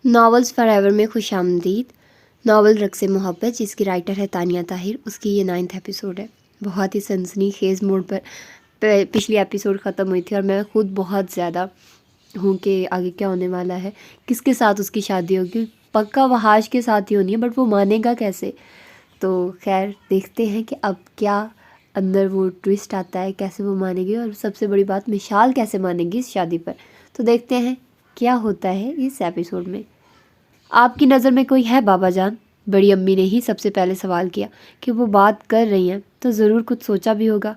Novels for ever میں خوش آمدید۔ ناول رقص محبت جس کی رائٹر ہے تانیہ طاہر، اس کی یہ 9واں ایپیسوڈ ہے۔ بہت ہی سنسنی خیز موڑ پر پچھلی ایپیسوڈ ختم ہوئی تھی اور میں خود بہت زیادہ ہوں کہ آگے کیا ہونے والا ہے، کس کے ساتھ اس کی شادی ہوگی۔ پکا وحاش کے ساتھ ہی ہونی ہے، بٹ وہ مانے گا کیسے؟ تو خیر دیکھتے ہیں کہ اب کیا اندر وہ ٹویسٹ آتا ہے، کیسے وہ مانے گی، اور سب سے بڑی بات مشال کیسے مانے گی اس شادی پر۔ تو دیکھتے ہیں کیا ہوتا ہے اس ایپیسوڈ میں۔ آپ کی نظر میں کوئی ہے بابا جان؟ بڑی امی نے ہی سب سے پہلے سوال کیا کہ وہ بات کر رہی ہیں تو ضرور کچھ سوچا بھی ہوگا۔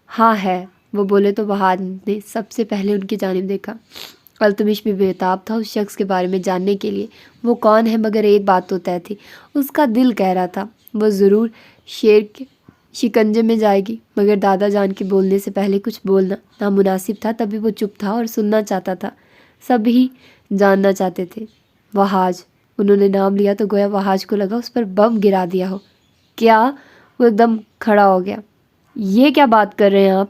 ہاں ہے، وہ بولے تو بہار نے سب سے پہلے ان کی جانب دیکھا۔ التمش بھی بےتاب تھا اس شخص کے بارے میں جاننے کے لیے، وہ کون ہے، مگر ایک بات تو طے تھی، اس کا دل کہہ رہا تھا وہ ضرور شیر کے شکنجے میں جائے گی، مگر دادا جان کے بولنے سے پہلے کچھ بولنا نامناسب تھا، تبھی وہ چپ تھا اور سننا چاہتا تھا۔ سب ہی جاننا چاہتے تھے۔ وحاج، انہوں نے نام لیا تو گویا وحاج کو لگا اس پر بم گرا دیا ہو۔ کیا؟ وہ ایک دم کھڑا ہو گیا۔ یہ کیا بات کر رہے ہیں آپ؟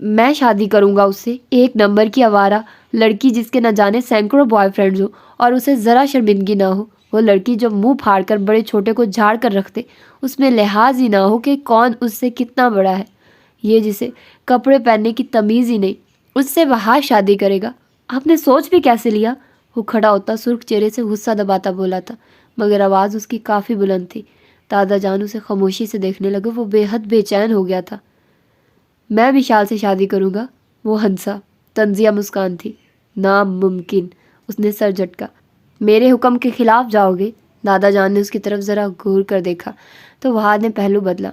میں شادی کروں گا اس سے، ایک نمبر کی آوارہ لڑکی جس کے نہ جانے سینکڑوں بوائے فرینڈز ہو اور اسے ذرا شرمندگی نہ ہو، وہ لڑکی جو منہ پھاڑ کر بڑے چھوٹے کو جھاڑ کر رکھتے، اس میں لحاظ ہی نہ ہو کہ کون اس سے کتنا بڑا ہے، یہ جسے کپڑے پہننے کی تمیز ہی نہیں، اس سے وحاج شادی کرے گا۔ آپ نے سوچ بھی کیسے لیا؟ وہ کھڑا ہوتا سرخ چہرے سے غصہ دباتا بولا تھا، مگر آواز اس کی کافی بلند تھی۔ دادا جان اسے خاموشی سے دیکھنے لگے، وہ بے حد بے چین ہو گیا تھا۔ میں وشال سے شادی کروں گا، وہ ہنسا۔ طنزیہ مسکان تھی۔ ناممکن، اس نے سر جھٹکا۔ میرے حکم کے خلاف جاؤ گے؟ دادا جان نے اس کی طرف ذرا گھور کر دیکھا تو وہاد نے پہلو بدلا۔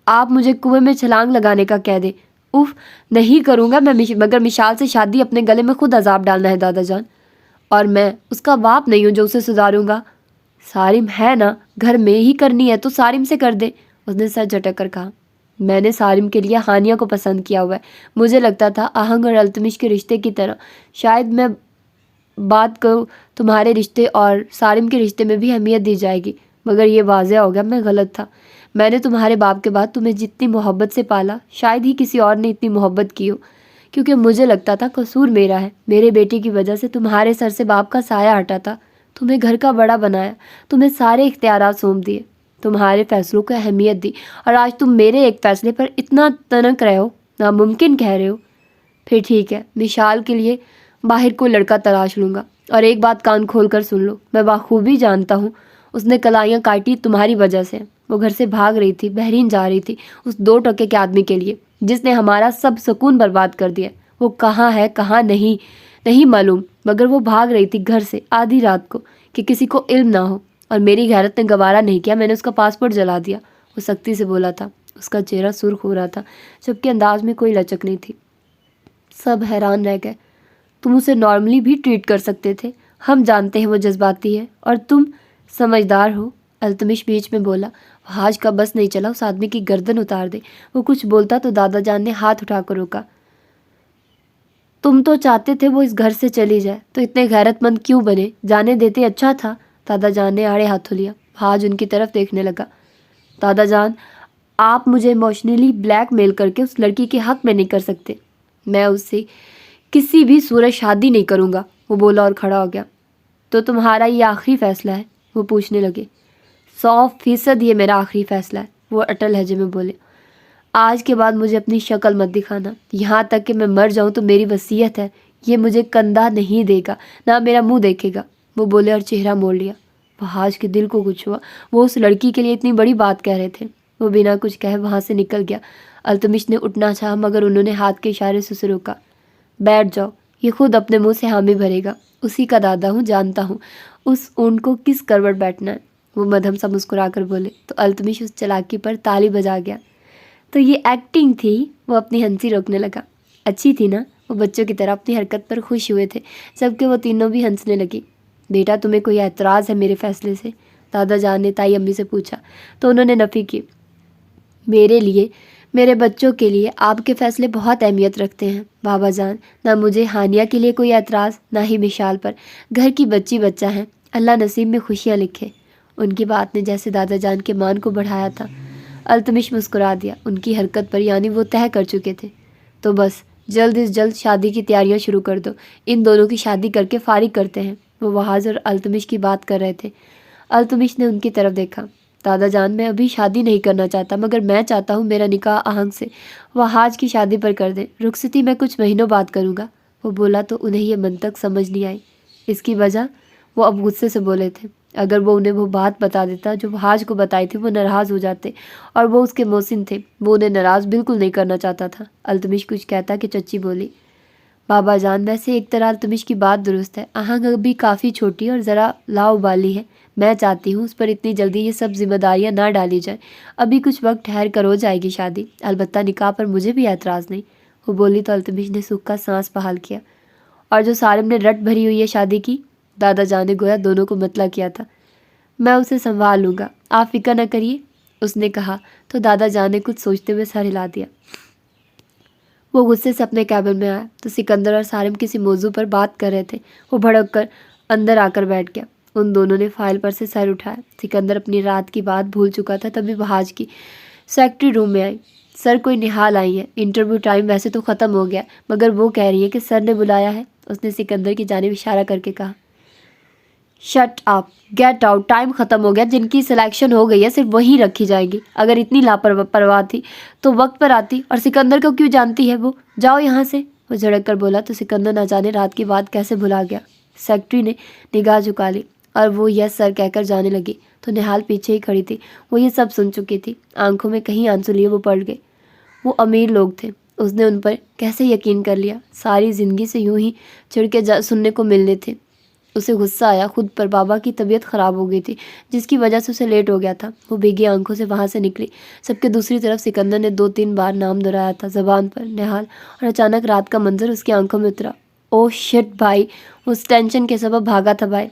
آپ مجھے کنویں میں چھلانگ لگانے کا کہہ دیں۔ اف، نہیں کروں گا میں، مگر مشال سے شادی اپنے گلے میں خود عذاب ڈالنا ہے دادا جان، اور میں اس کا باپ نہیں ہوں جو اسے سدھاروں گا۔ سارم ہے نا، گھر میں ہی کرنی ہے تو سارم سے کر دے، اس نے سر جھٹک کر کہا۔ میں نے سارم کے لیے ہانیہ کو پسند کیا ہوا ہے، مجھے لگتا تھا آہنگ اور التمش کے رشتے کی طرح شاید میں بات کروں تمہارے رشتے اور سارم کے رشتے میں بھی اہمیت دی جائے گی، مگر یہ واضح ہو گیا میں غلط تھا۔ میں نے تمہارے باپ کے بعد تمہیں جتنی محبت سے پالا شاید ہی کسی اور نے اتنی محبت کی ہو، کیونکہ مجھے لگتا تھا قصور میرا ہے، میرے بیٹے کی وجہ سے تمہارے سر سے باپ کا سایہ ہٹا تھا، تمہیں گھر کا بڑا بنایا، تمہیں سارے اختیارات سونپ دیے، تمہارے فیصلوں کو اہمیت دی، اور آج تم میرے ایک فیصلے پر اتنا تنک رہے ہو، ناممکن کہہ رہے ہو۔ پھر ٹھیک ہے، مشال کے لیے باہر کوئی لڑکا تلاش لوں گا، اور ایک بات کان کھول کر سن لو، میں بخوبی جانتا ہوں اس نے کلائیاں کاٹی تمہاری وجہ سے، وہ گھر سے بھاگ رہی تھی، بحرین جا رہی تھی اس 2 ٹکے کے آدمی کے لیے جس نے ہمارا سب سکون برباد کر دیا۔ وہ کہاں ہے کہاں نہیں معلوم، مگر وہ بھاگ رہی تھی گھر سے آدھی رات کو کہ کسی کو علم نہ ہو، اور میری غیرت نے گوارا نہیں کیا، میں نے اس کا پاسپورٹ جلا دیا، وہ سختی سے بولا تھا۔ اس کا چہرہ سرخ ہو رہا تھا جبکہ انداز میں کوئی لچک نہیں تھی۔ سب حیران رہ گئے۔ تم اسے نارملی بھی ٹریٹ کر سکتے تھے، ہم جانتے ہیں وہ جذباتی ہے اور تم سمجھدار ہو، التمش بیچ میں بولا۔ وحاج کا بس نہیں چلا اس آدمی کی گردن اتار دے، وہ کچھ بولتا تو دادا جان نے ہاتھ اٹھا کر روکا۔ تم تو چاہتے تھے وہ اس گھر سے چلی جائے، تو اتنے غیرت مند کیوں بنے؟ جانے دیتے اچھا تھا۔ دادا جان نے آڑے ہاتھوں لیا۔ وحاج ان کی طرف دیکھنے لگا۔ دادا جان، آپ مجھے ایموشنلی بلیک میل کر کے اس لڑکی کے حق میں نہیں کر سکتے، میں اس سے کسی بھی صورت شادی نہیں کروں گا، وہ بولا اور کھڑا ہو گیا۔ تو تمہارا یہ آخری فیصلہ ہے؟ وہ پوچھنے لگے۔ 100% یہ میرا آخری فیصلہ ہے، وہ اٹل لہجے میں بولے۔ آج کے بعد مجھے اپنی شکل مت دکھانا، یہاں تک کہ میں مر جاؤں تو میری وصیت ہے، یہ مجھے کندھا نہیں دے گا، نہ میرا منہ دیکھے گا، وہ بولے اور چہرہ موڑ لیا۔ وحاج کے دل کو کچھ ہوا، وہ اس لڑکی کے لیے اتنی بڑی بات کہہ رہے تھے۔ وہ بنا کچھ کہے وہاں سے نکل گیا۔ التمش نے اٹھنا چاہا مگر انہوں نے ہاتھ کے اشارے سے اسے روکا۔ بیٹھ جاؤ، یہ خود اپنے منہ سے حامی بھرے گا، اسی کا دادا ہوں، جانتا ہوں اس اونٹ کو کس کروٹ بیٹھنا ہے، وہ مدھم سا مسکرا کر بولے تو التمش اس چلاکی پر تالی بجا گیا۔ تو یہ ایکٹنگ تھی، وہ اپنی ہنسی روکنے لگا۔ اچھی تھی نا؟ وہ بچوں کی طرح اپنی حرکت پر خوش ہوئے تھے، جبکہ وہ تینوں بھی ہنسنے لگی۔ بیٹا تمہیں کوئی اعتراض ہے میرے فیصلے سے؟ دادا جان نے تائی امی سے پوچھا تو انہوں نے نفی کی۔ میرے لیے، میرے بچوں کے لیے آپ کے فیصلے بہت اہمیت رکھتے ہیں بابا جان، نہ مجھے ہانیہ کے لیے کوئی اعتراض، نہ ہی مشال پر، گھر کی بچی بچہ ہیں، اللہ نصیب میں خوشیاں لکھے۔ ان کی بات نے جیسے دادا جان کے مان کو بڑھایا تھا۔ التمش مسکرا دیا، ان کی حرکت پر یعنی وہ طے کر چکے تھے۔ تو بس جلد از جلد شادی کی تیاریاں شروع کر دو، ان دونوں کی شادی کر کے فارغ کرتے ہیں۔ وہ وہاج اور التمش کی بات کر رہے تھے۔ التمش نے ان کی طرف دیکھا۔ دادا جان، میں ابھی شادی نہیں کرنا چاہتا، مگر میں چاہتا ہوں میرا نکاح آہنگ سے وہاج کی شادی پر کر دیں۔ رخصتی میں کچھ مہینوں بعد کروں گا۔ وہ بولا تو انہیں یہ منطق سمجھ نہیں آئی۔ اس کی وجہ وہ اب غصے سے بولے تھے۔ اگر وہ انہیں وہ بات بتا دیتا جو وہاج کو بتائی تھی، وہ ناراض ہو جاتے، اور وہ اس کے محسن تھے، وہ انہیں ناراض بالکل نہیں کرنا چاہتا تھا۔ التمش کچھ کہتا کہ چچی بولی، بابا جان، ویسے ایک طرح التمش کی بات درست ہے۔ آہنگ ابھی کافی چھوٹی اور ذرا لاؤبالی ہے۔ میں چاہتی ہوں اس پر اتنی جلدی یہ سب ذمہ داریاں نہ ڈالی جائیں۔ ابھی کچھ وقت ٹھہر کر ہو جائے گی شادی۔ البتہ نکاح پر مجھے بھی اعتراض نہیں۔ وہ بولی تو التمش نے سکھ کا سانس بحال کیا۔ اور جو سارم نے رٹ بھری ہوئی ہے شادی کی، دادا جان نے گویا دونوں کو مطلع کیا تھا، میں اسے سنبھال لوں گا، آپ فکر نہ کریے، اس نے کہا تو دادا جان نے کچھ سوچتے ہوئے سر ہلا دیا۔ وہ غصے سے اپنے کیبن میں آیا تو سکندر اور سارم کسی موضوع پر بات کر رہے تھے۔ وہ بھڑک کر اندر آ کر بیٹھ گیا۔ ان دونوں نے فائل پر سے سر اٹھایا۔ سکندر اپنی رات کی بات بھول چکا تھا۔ تبھی وہاج کی سیکرٹری روم میں آئی۔ سر، کوئی نہال آئی ہے، انٹرویو ٹائم ویسے تو ختم ہو گیا، مگر وہ کہہ رہی ہے کہ سر نے بلایا ہے۔ اس نے سکندر کی جانب اشارہ کر کے کہا، shut up, get out, time ختم ہو گیا، جن کی سلیکشن ہو گئی ہے صرف وہی رکھی جائے گی۔ اگر اتنی لاپرواہ تھی تو وقت پر آتی، اور سکندر کو کیوں جانتی ہے وہ؟ جاؤ یہاں سے، وہ جھڑک کر بولا تو سکندر نہ جانے رات کی بات کیسے بھلا گیا۔ سیکرٹری نے نگاہ جھکا لی اور وہ یس سر کہہ کر جانے لگی تو نہال پیچھے ہی کھڑی تھی۔ وہ یہ سب سن چکی تھی۔ آنکھوں میں کہیں آنسو لیے وہ پلٹ گئی۔ وہ امیر لوگ تھے، اس نے ان پر کیسے یقین کر لیا؟ ساری زندگی سے یوں ہی چڑھ کے سننے کو ملنے تھے۔ اسے غصہ آیا خود پر۔ بابا کی طبیعت خراب ہو گئی تھی جس کی وجہ سے اسے لیٹ ہو گیا تھا۔ وہ بھیگی آنکھوں سے وہاں سے نکلی۔ سب کے دوسری طرف سکندر نے 2-3 بار نام دہرایا تھا زبان پر، نہال، اور اچانک رات کا منظر اس کی آنکھوں میں اترا۔ اوہ شٹ بھائی، وہ اس ٹینشن کے سبب بھاگا تھا بھائی۔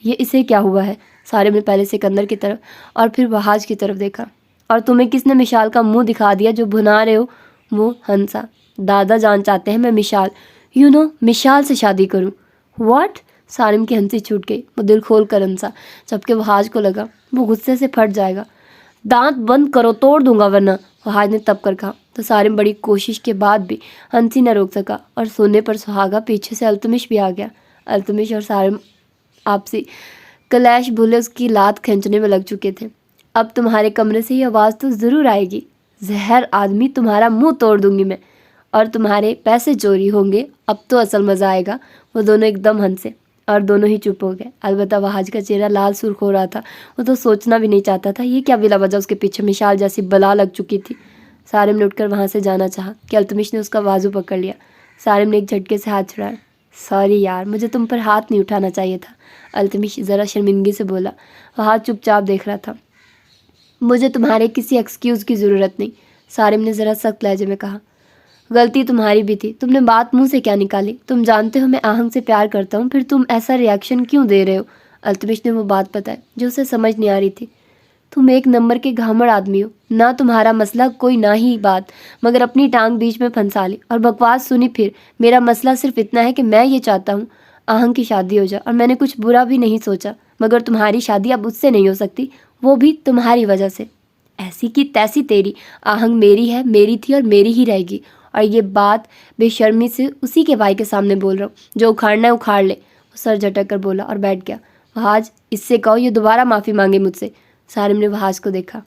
یہ اسے کیا ہوا ہے؟ سارے نے پہلے سکندر کی طرف اور پھر وہاج کی طرف دیکھا۔ اور تمہیں کس نے مشال کا منہ دکھا دیا جو بھنا رہے ہو؟ وہ ہنسا۔ دادا جان چاہتے ہیں میں مشال مشال سے شادی کروں۔ واٹ؟ سارم کی ہنسی چھوٹ گئی۔ وہ دل کھول کر ہنسا، جبکہ وہاج کو لگا وہ غصے سے پھٹ جائے گا۔ دانت بند کرو، توڑ دوں گا ورنہ، وہاج نے تب کر کہا تو سارم بڑی کوشش کے بعد بھی ہنسی نہ روک سکا، اور سونے پر سہاگا پیچھے سے التمش بھی آ گیا۔ التمش اور سارم آپسی کلیش بھولے اس کی لات کھینچنے میں لگ چکے تھے۔ اب تمہارے کمرے سے یہ آواز تو ضرور آئے گی، زہر آدمی، تمہارا منہ توڑ دوں گی میں، اور تمہارے پیسے چوری ہوں گے، اب تو اصل مزہ آئے گا۔ وہ دونوں ایک دم ہنسے اور دونوں ہی چپ ہو گئے۔ البتہ وہاج کا چہرہ لال سرخ ہو رہا تھا۔ وہ تو سوچنا بھی نہیں چاہتا تھا یہ کیا بلا وجہ اس کے پیچھے مشال جیسی بلا لگ چکی تھی۔ سارم نے اٹھ کر وہاں سے جانا چاہا کہ التمش نے اس کا بازو پکڑ لیا۔ سارم نے ایک جھٹکے سے ہاتھ چھڑایا۔ سوری یار، مجھے تم پر ہاتھ نہیں اٹھانا چاہیے تھا، التمش ذرا شرمندگی سے بولا۔ وہاج چپ چاپ دیکھ رہا تھا۔ مجھے تمہارے کسی ایکسکیوز کی ضرورت نہیں، سارم نے ذرا سخت لہجے میں کہا۔ غلطی تمہاری بھی تھی، تم نے بات منہ سے کیا نکالی؟ تم جانتے ہو میں آہنگ سے پیار کرتا ہوں، پھر تم ایسا ریاکشن کیوں دے رہے ہو؟ التمش نے وہ بات بتائی جو اسے سمجھ نہیں آ رہی تھی۔ تم ایک نمبر کے گھامڑ آدمی ہو، نہ تمہارا مسئلہ کوئی نہ ہی بات، مگر اپنی ٹانگ بیچ میں پھنسا لی اور بکواس سنی۔ پھر میرا مسئلہ صرف اتنا ہے کہ میں یہ چاہتا ہوں آہنگ کی شادی ہو جائے، اور میں نے کچھ برا بھی نہیں سوچا، مگر تمہاری شادی اب اس سے نہیں ہو سکتی، وہ بھی تمہاری وجہ سے۔ ایسی کی تیسی تیری، آہنگ میری ہے، میری تھی اور میری ہی رہے گی، اور یہ بات بے شرمی سے اسی کے بھائی کے سامنے بول رہا ہوں، جو اکھاڑنا ہے اکھاڑ لے۔ وہ سر جھٹک کر بولا اور بیٹھ گیا۔ وہاج، اس سے کہو یہ دوبارہ معافی مانگے مجھ سے۔ سارم نے وہاج کو دیکھا۔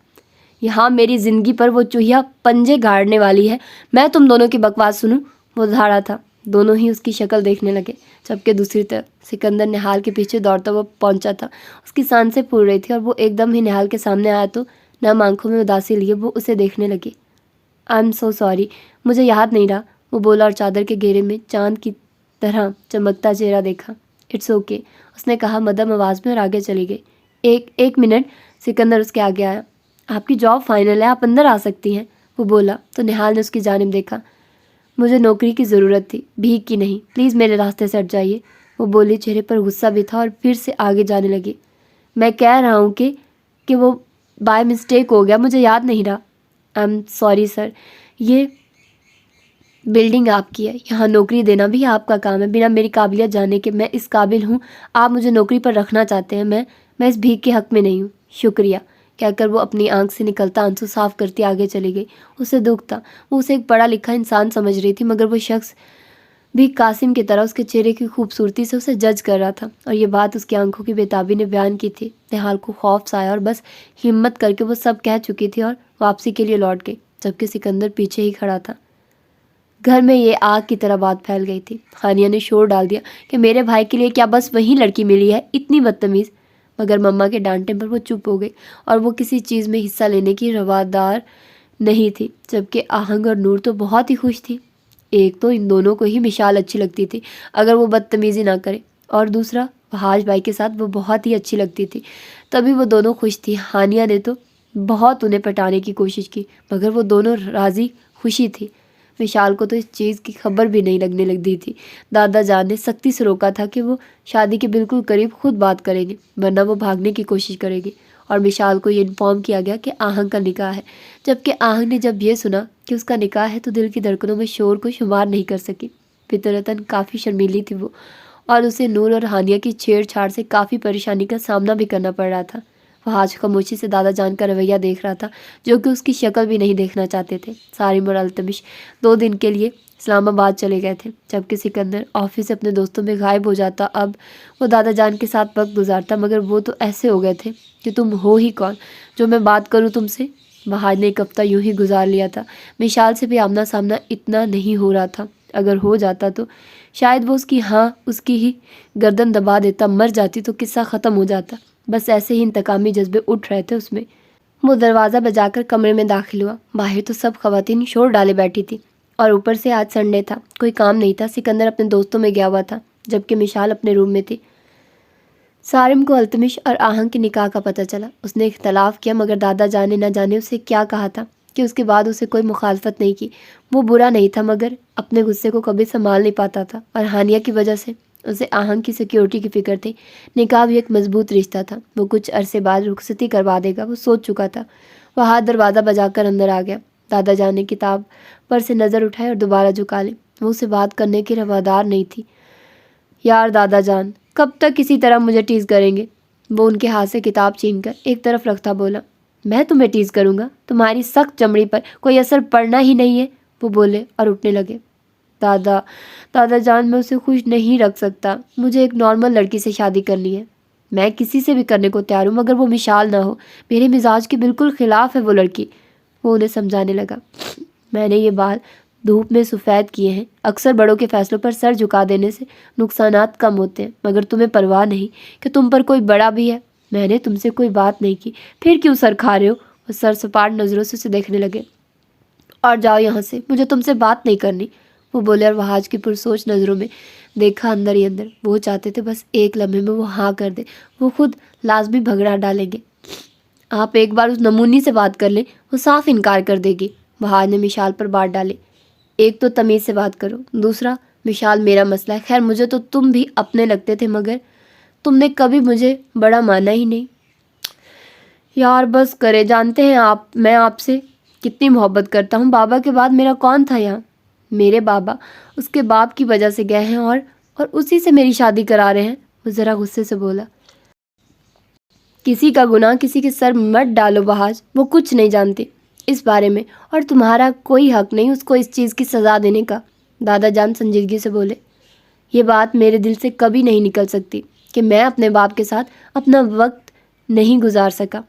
یہاں میری زندگی پر وہ چوہیا پنجے گاڑنے والی ہے، میں تم دونوں کی بکواس سنوں؟ وہ دھاڑا تھا۔ دونوں ہی اس کی شکل دیکھنے لگے، جبکہ دوسری طرف سکندر نہال کے پیچھے دوڑتا ہوا پہنچا تھا۔ اس کی سانسیں پھول رہی تھی، اور وہ ایک دم ہی نہال کے سامنے آیا تو نم آنکھوں میں اداسی لیے وہ اسے دیکھنے لگی۔ آئی ایم سو سوری، مجھے یاد نہیں رہا، وہ بولا اور چادر کے گھیرے میں چاند کی طرح چمکتا چہرہ دیکھا۔ اٹس اوکے، اس نے کہا مدھم آواز میں، اور آگے چلی گئی۔ ایک منٹ، سکندر اس کے آگے آیا۔ آپ کی جاب فائنل ہے، آپ اندر آ سکتی ہیں، وہ بولا تو نہال نے اس کی جانب دیکھا۔ مجھے نوکری کی ضرورت تھی، بھیک کی نہیں، پلیز میرے راستے سے ہٹ جائیے، وہ بولی۔ چہرے پر غصہ بھی تھا اور پھر سے آگے جانے لگی۔ میں کہہ رہا ہوں کہ وہ بائی مسٹیک ہو گیا، مجھے یاد نہیں رہا۔ آئی ایم سوری سر، یہ بلڈنگ آپ کی ہے، یہاں نوکری دینا بھی آپ کا کام ہے، بنا میری قابلیت جانے کہ میں اس قابل ہوں آپ مجھے نوکری پر رکھنا چاہتے ہیں، میں اس بھیک کے حق میں نہیں ہوں۔ شکریہ، کہہ کر وہ اپنی آنکھ سے نکلتا آنسو صاف کرتی آگے چلی گئی۔ اسے دکھ تھا، وہ اسے ایک پڑھا لکھا انسان سمجھ رہی تھی، مگر وہ شخص بھی قاسم کی طرح اس کے چہرے کی خوبصورتی سے اسے جج کر رہا تھا، اور یہ بات اس کی آنکھوں کی بےتابی نے بیان کی تھی۔ نہال کو خوف سا آیا اور بس ہمت کر کے وہ سب کہہ چکی تھی اور واپسی کے لیے لوٹ گئی، جبکہ سکندر پیچھے ہی کھڑا تھا۔ گھر میں یہ آگ کی طرح بات پھیل گئی تھی۔ ہانیہ نے شور ڈال دیا کہ میرے بھائی کے لیے کیا بس وہی لڑکی ملی ہے، اتنی بدتمیز۔ مگر مما کے ڈانٹنے پر وہ چپ ہو گئی اور وہ کسی چیز میں حصہ لینے کی روادار نہیں تھی، جبکہ آہنگ اور نور تو بہت ہی خوش تھی۔ ایک تو ان دونوں کو ہی مشال اچھی لگتی تھی اگر وہ بدتمیزی نہ کرے، اور دوسرا وحاش بھائی کے ساتھ وہ بہت ہی اچھی لگتی تھی، تبھی وہ دونوں خوش تھی۔ ہانیہ نے تو بہت انہیں پٹانے کی کوشش کی، مگر وہ دونوں راضی خوشی تھی۔ وشال کو تو اس چیز کی خبر بھی نہیں لگنے لگ دی تھی۔ دادا جان نے سختی سے روکا تھا کہ وہ شادی کے بالکل قریب خود بات کریں گے، ورنہ وہ بھاگنے کی کوشش کرے گی، اور وشال کو یہ انفارم کیا گیا کہ آہنگ کا نکاح ہے۔ جبکہ آہنگ نے جب یہ سنا کہ اس کا نکاح ہے تو دل کی دھڑکنوں میں شور کو شمار نہیں کر سکی۔ فطرتاً کافی شرمیلی تھی وہ، اور اسے نور اور ہانیہ کی چھیڑ چھاڑ سے کافی پریشانی کا سامنا بھی کرنا پڑ رہا تھا۔ وہ آج خاموشی سے دادا جان کا رویہ دیکھ رہا تھا، جو کہ اس کی شکل بھی نہیں دیکھنا چاہتے تھے۔ سارم اور التمش 2 دن کے لیے اسلام آباد چلے گئے تھے، جبکہ سکندر آفس سے اپنے دوستوں میں غائب ہو جاتا۔ اب وہ دادا جان کے ساتھ وقت گزارتا، مگر وہ تو ایسے ہو گئے تھے کہ تم ہو ہی کون جو میں بات کروں تم سے۔ بہاج نے ایک ہفتہ یوں ہی گزار لیا تھا۔ مشال سے بھی آمنا سامنا اتنا نہیں ہو رہا تھا، اگر ہو جاتا تو شاید وہ اس کی ہی گردن دبا دیتا، مر جاتی تو قصہ ختم ہو جاتا۔ بس ایسے ہی انتقامی جذبے اٹھ رہے تھے اس میں۔ وہ دروازہ بجا کر کمرے میں داخل ہوا۔ باہر تو سب خواتین شور ڈالے بیٹھی تھی، اور اوپر سے آج سنڈے تھا، کوئی کام نہیں تھا۔ سکندر اپنے دوستوں میں گیا ہوا تھا، جبکہ مشال اپنے روم میں تھی۔ سارم کو التمش اور آہنگ کے نکاح کا پتہ چلا۔ اس نے اختلاف کیا، مگر دادا جانے نہ جانے اسے کیا کہا تھا کہ اس کے بعد اسے کوئی مخالفت نہیں کی۔ وہ برا نہیں تھا، مگر اپنے غصے کو کبھی سنبھال نہیں پاتا تھا، اور ہانیہ کی وجہ سے اسے آہنگ کی سیکیورٹی کی فکر تھی۔ نکاح بھی ایک مضبوط رشتہ تھا، وہ کچھ عرصے بعد رخصتی کروا دے گا، وہ سوچ چکا تھا۔ وہ ہاتھ دروازہ بجا کر اندر آ گیا۔ دادا جان نے کتاب پر سے نظر اٹھائی اور دوبارہ جھکا لی۔ وہ اسے بات کرنے کی روادار نہیں تھی۔ یار دادا جان، کب تک کسی طرح مجھے ٹیز کریں گے؟ وہ ان کے ہاتھ سے کتاب چھین کر ایک طرف رکھتا بولا۔ میں تمہیں ٹیز کروں گا؟ تمہاری سخت چمڑی پر کوئی اثر پڑنا ہی نہیں ہے، وہ بولے اور اٹھنے لگے۔ دادا جان، میں اسے خوش نہیں رکھ سکتا، مجھے ایک نارمل لڑکی سے شادی کرنی ہے۔ میں کسی سے بھی کرنے کو تیار ہوں، مگر وہ مشال نہ ہو، میرے مزاج کے بالکل خلاف ہے وہ لڑکی۔ وہ انہیں سمجھانے لگا۔ میں نے یہ بال دھوپ میں سفید کیے ہیں، اکثر بڑوں کے فیصلوں پر سر جھکا دینے سے نقصانات کم ہوتے ہیں، مگر تمہیں پرواہ نہیں کہ تم پر کوئی بڑا بھی ہے۔ میں نے تم سے کوئی بات نہیں کی، پھر کیوں سر کھا رہے ہو؟ وہ سر سپاٹ نظروں سے اسے دیکھنے لگے۔ اور جاؤ یہاں سے، مجھے تم سے بات نہیں کرنی، وہ بولے، اور وحاج کی پرسوچ نظروں میں دیکھا اندر ہی اندر۔ وہ چاہتے تھے بس ایک لمحے میں وہ ہاں کر دے، وہ خود لازمی جھگڑا ڈالیں گے۔ آپ ایک بار اس نمونی سے بات کر لیں، وہ صاف انکار کر دے گی۔ وحاج نے مشال پر بات ڈالی۔ ایک تو تمیز سے بات کرو، دوسرا مشال میرا مسئلہ ہے۔ خیر مجھے تو تم بھی اپنے لگتے تھے، مگر تم نے کبھی مجھے بڑا مانا ہی نہیں۔ یار بس کرے، جانتے ہیں میں آپ سے کتنی محبت کرتا ہوں۔ بابا کے بعد میرا کون تھا یہاں؟ میرے بابا اس کے باپ کی وجہ سے گئے ہیں اور اسی سے میری شادی کرا رہے ہیں، وہ ذرا غصے سے بولا۔ کسی کا گناہ کسی کے سر مت ڈالو بہاج، وہ کچھ نہیں جانتے اس بارے میں، اور تمہارا کوئی حق نہیں اس کو اس چیز کی سزا دینے کا، دادا جان سنجیدگی سے بولے۔ یہ بات میرے دل سے کبھی نہیں نکل سکتی کہ میں اپنے باپ کے ساتھ اپنا وقت نہیں گزار سکا۔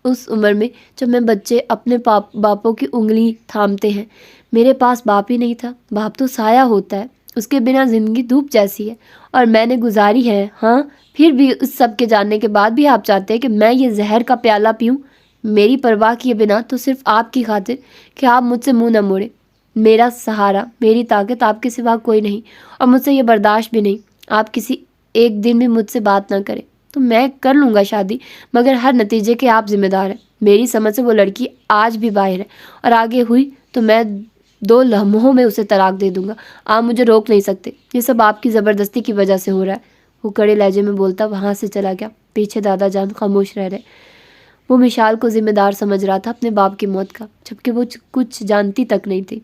اس عمر میں جب میں بچے اپنے باپوں کی انگلی تھامتے ہیں، میرے پاس باپ ہی نہیں تھا۔ باپ تو سایہ ہوتا ہے، اس کے بنا زندگی دھوپ جیسی ہے، اور میں نے گزاری ہے۔ ہاں پھر بھی اس سب کے جاننے کے بعد بھی آپ چاہتے ہیں کہ میں یہ زہر کا پیالہ پیوں؟ میری پرواہ کیے بنا تو صرف آپ کی خاطر کہ آپ مجھ سے منہ نہ موڑیں۔ میرا سہارا، میری طاقت آپ کے سوا کوئی نہیں، اور مجھ سے یہ برداشت بھی نہیں آپ کسی ایک دن بھی مجھ سے بات نہ کریں۔ تو میں کر لوں گا شادی، مگر ہر نتیجے کے آپ ذمہ دار ہیں۔ میری سمجھ سے وہ لڑکی آج بھی باہر ہے، اور آگے ہوئی تو میں 2 لمحوں میں اسے طلاق دے دوں گا۔ آپ مجھے روک نہیں سکتے، یہ سب آپ کی زبردستی کی وجہ سے ہو رہا ہے، وہ کڑے لہجے میں بولتا وہاں سے چلا گیا۔ پیچھے دادا جان خاموش رہ رہے۔ وہ مشال کو ذمہ دار سمجھ رہا تھا اپنے باپ کی موت کا، جبکہ وہ کچھ جانتی تک نہیں تھی۔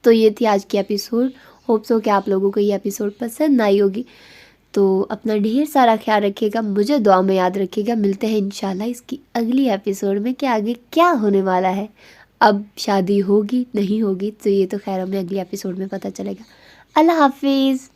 تو یہ تھی آج کی ایپیسوڈ۔ ہوپ سو کہ آپ لوگوں کو یہ ایپیسوڈ پسند آئی ہوگی۔ تو اپنا ڈھیر سارا خیال رکھیے گا، مجھے دعا میں یاد رکھیے گا۔ ملتے ہیں انشاءاللہ اس کی اگلی ایپیسوڈ میں کہ آگے کیا ہونے والا ہے۔ اب شادی ہوگی نہیں ہوگی تو یہ تو خیر ہمیں اگلی ایپیسوڈ میں پتہ چلے گا۔ اللہ حافظ.